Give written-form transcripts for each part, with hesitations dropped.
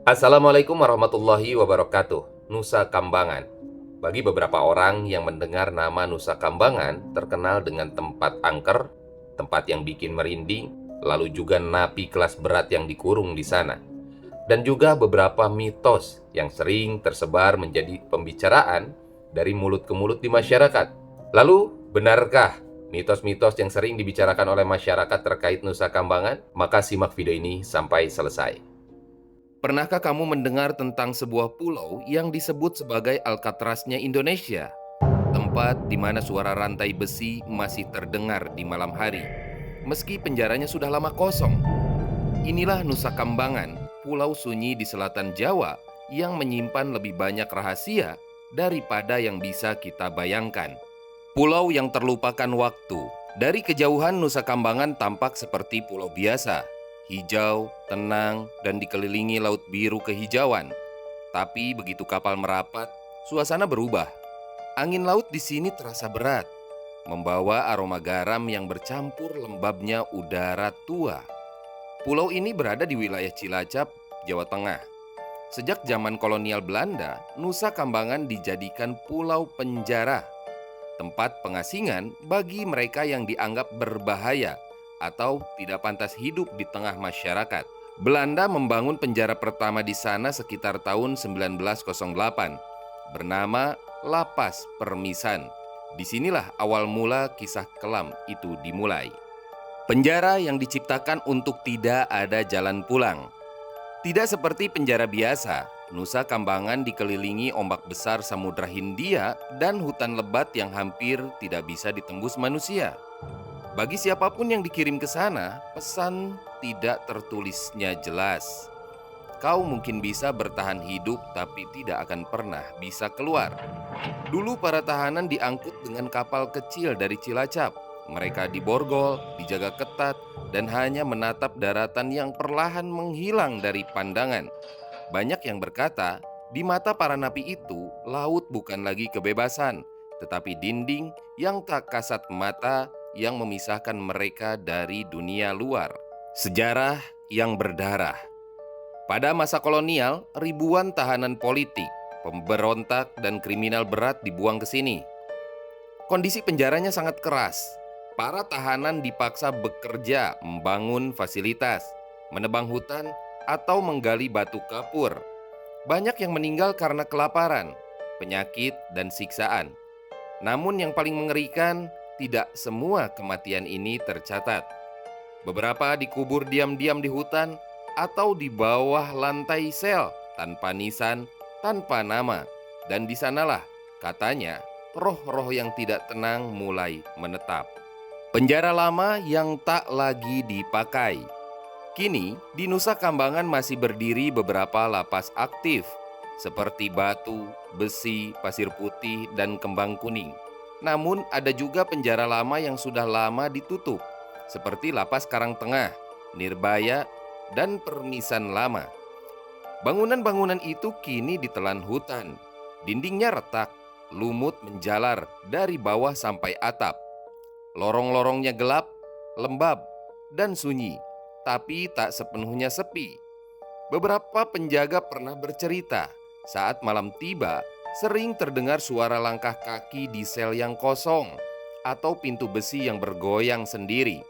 Assalamualaikum warahmatullahi wabarakatuh. Nusa Kambangan. Bagi beberapa orang yang mendengar nama Nusa Kambangan terkenal dengan tempat angker, tempat yang bikin merinding, lalu juga napi kelas berat yang dikurung di sana. Dan juga beberapa mitos yang sering tersebar menjadi pembicaraan dari mulut ke mulut di masyarakat. Lalu, benarkah mitos-mitos yang sering dibicarakan oleh masyarakat terkait Nusa Kambangan? Maka simak video ini sampai selesai. Pernahkah kamu mendengar tentang sebuah pulau yang disebut sebagai Alcatraznya Indonesia? Tempat di mana suara rantai besi masih terdengar di malam hari, meski penjaranya sudah lama kosong. Inilah Nusa Kambangan, pulau sunyi di selatan Jawa yang menyimpan lebih banyak rahasia daripada yang bisa kita bayangkan. Pulau yang terlupakan waktu. Dari kejauhan Nusa Kambangan tampak seperti pulau biasa, hijau, tenang, dan dikelilingi laut biru kehijauan. Tapi begitu kapal merapat, suasana berubah. Angin laut di sini terasa berat, membawa aroma garam yang bercampur lembabnya udara tua. Pulau ini berada di wilayah Cilacap, Jawa Tengah. Sejak zaman kolonial Belanda, Nusa Kambangan dijadikan pulau penjara, tempat pengasingan bagi mereka yang dianggap berbahaya atau tidak pantas hidup di tengah masyarakat. Belanda membangun penjara pertama di sana sekitar tahun 1908, bernama Lapas Permisan. Disinilah awal mula kisah kelam itu dimulai. Penjara yang diciptakan untuk tidak ada jalan pulang. Tidak seperti penjara biasa, Nusa Kambangan dikelilingi ombak besar Samudra Hindia dan hutan lebat yang hampir tidak bisa ditembus manusia. Bagi siapapun yang dikirim ke sana, pesan tidak tertulisnya jelas. Kau mungkin bisa bertahan hidup tapi tidak akan pernah bisa keluar. Dulu para tahanan diangkut dengan kapal kecil dari Cilacap. Mereka diborgol, dijaga ketat, dan hanya menatap daratan yang perlahan menghilang dari pandangan. Banyak yang berkata, di mata para napi itu, laut bukan lagi kebebasan, tetapi dinding yang tak kasat mata yang memisahkan mereka dari dunia luar. Sejarah yang berdarah. Pada masa kolonial, ribuan tahanan politik, pemberontak, dan kriminal berat dibuang ke sini. Kondisi penjaranya sangat keras. Para tahanan dipaksa bekerja, membangun fasilitas, menebang hutan, atau menggali batu kapur. Banyak yang meninggal karena kelaparan, penyakit, dan siksaan. Namun yang paling mengerikan, tidak semua kematian ini tercatat. Beberapa dikubur diam-diam di hutan atau di bawah lantai sel tanpa nisan, tanpa nama. Dan di sanalah katanya roh-roh yang tidak tenang mulai menetap. Penjara lama yang tak lagi dipakai. Kini di Nusa Kambangan masih berdiri beberapa lapas aktif seperti Batu, Besi, Pasir Putih, dan Kembang Kuning. Namun ada juga penjara lama yang sudah lama ditutup seperti Lapas Karangtengah, Nirbaya, dan Permisan Lama. Bangunan-bangunan itu kini ditelan hutan. Dindingnya retak, lumut menjalar dari bawah sampai atap. Lorong-lorongnya gelap, lembab, dan sunyi, tapi tak sepenuhnya sepi. Beberapa penjaga pernah bercerita, saat malam tiba, sering terdengar suara langkah kaki di sel yang kosong atau pintu besi yang bergoyang sendiri.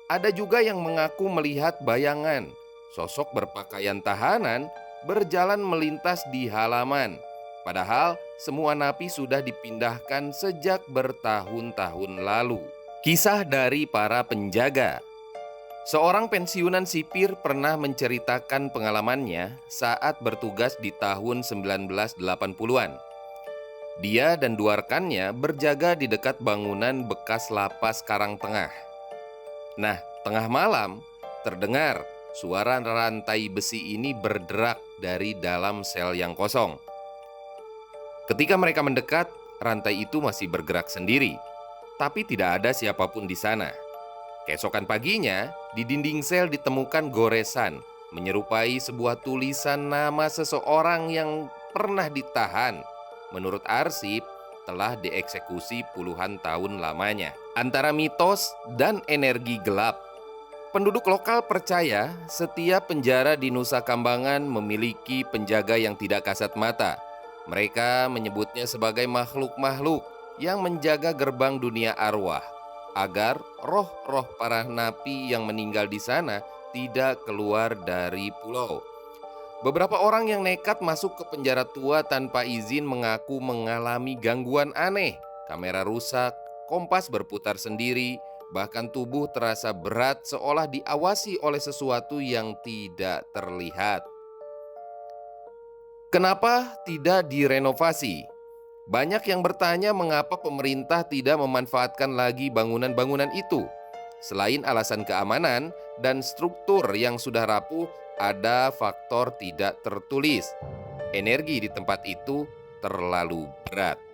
Ada juga yang mengaku melihat bayangan, sosok berpakaian tahanan berjalan melintas di halaman. Padahal semua napi sudah dipindahkan sejak bertahun-tahun lalu. Kisah dari para penjaga. Seorang pensiunan sipir pernah menceritakan pengalamannya saat bertugas di tahun 1980-an. Dia dan dua rekannya berjaga di dekat bangunan bekas lapas Karangtengah. Nah, tengah malam terdengar suara rantai besi ini berderak dari dalam sel yang kosong. Ketika mereka mendekat, rantai itu masih bergerak sendiri, tapi tidak ada siapapun di sana. Keesokan paginya, di dinding sel ditemukan goresan, menyerupai sebuah tulisan nama seseorang yang pernah ditahan. Menurut arsip, telah dieksekusi puluhan tahun lamanya. Antara mitos dan energi gelap. Penduduk lokal percaya setiap penjara di Nusa Kambangan memiliki penjaga yang tidak kasat mata. Mereka menyebutnya sebagai makhluk-makhluk yang menjaga gerbang dunia arwah, agar roh-roh para napi yang meninggal di sana tidak keluar dari pulau. Beberapa orang yang nekat masuk ke penjara tua tanpa izin mengaku mengalami gangguan aneh. Kamera rusak, kompas berputar sendiri, bahkan tubuh terasa berat seolah diawasi oleh sesuatu yang tidak terlihat. Kenapa tidak direnovasi? Banyak yang bertanya mengapa pemerintah tidak memanfaatkan lagi bangunan-bangunan itu. Selain alasan keamanan dan struktur yang sudah rapuh, ada faktor tidak tertulis. Energi di tempat itu terlalu berat.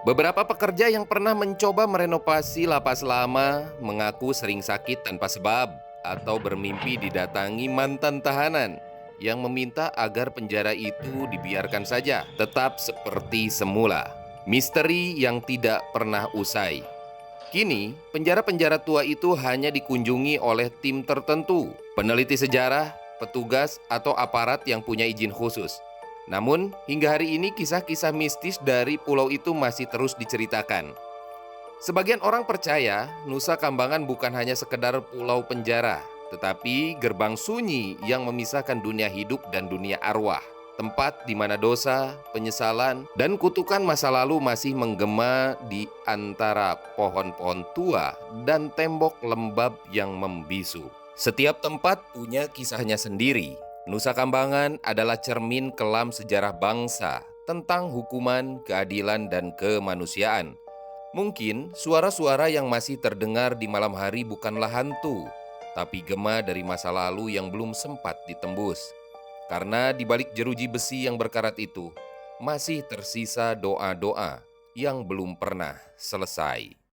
Beberapa pekerja yang pernah mencoba merenovasi lapas lama mengaku sering sakit tanpa sebab atau bermimpi didatangi mantan tahanan yang meminta agar penjara itu dibiarkan saja tetap seperti semula. Misteri yang tidak pernah usai. Kini, penjara-penjara tua itu hanya dikunjungi oleh tim tertentu, peneliti sejarah, petugas, atau aparat yang punya izin khusus. Namun, hingga hari ini kisah-kisah mistis dari pulau itu masih terus diceritakan. Sebagian orang percaya Nusa Kambangan bukan hanya sekedar pulau penjara, tetapi gerbang sunyi yang memisahkan dunia hidup dan dunia arwah. Tempat di mana dosa, penyesalan, dan kutukan masa lalu masih menggema di antara pohon-pohon tua dan tembok lembab yang membisu. Setiap tempat punya kisahnya sendiri. Nusa Kambangan adalah cermin kelam sejarah bangsa tentang hukuman, keadilan, dan kemanusiaan. Mungkin suara-suara yang masih terdengar di malam hari bukanlah hantu, tapi gema dari masa lalu yang belum sempat ditembus. Karena di balik jeruji besi yang berkarat itu, masih tersisa doa-doa yang belum pernah selesai.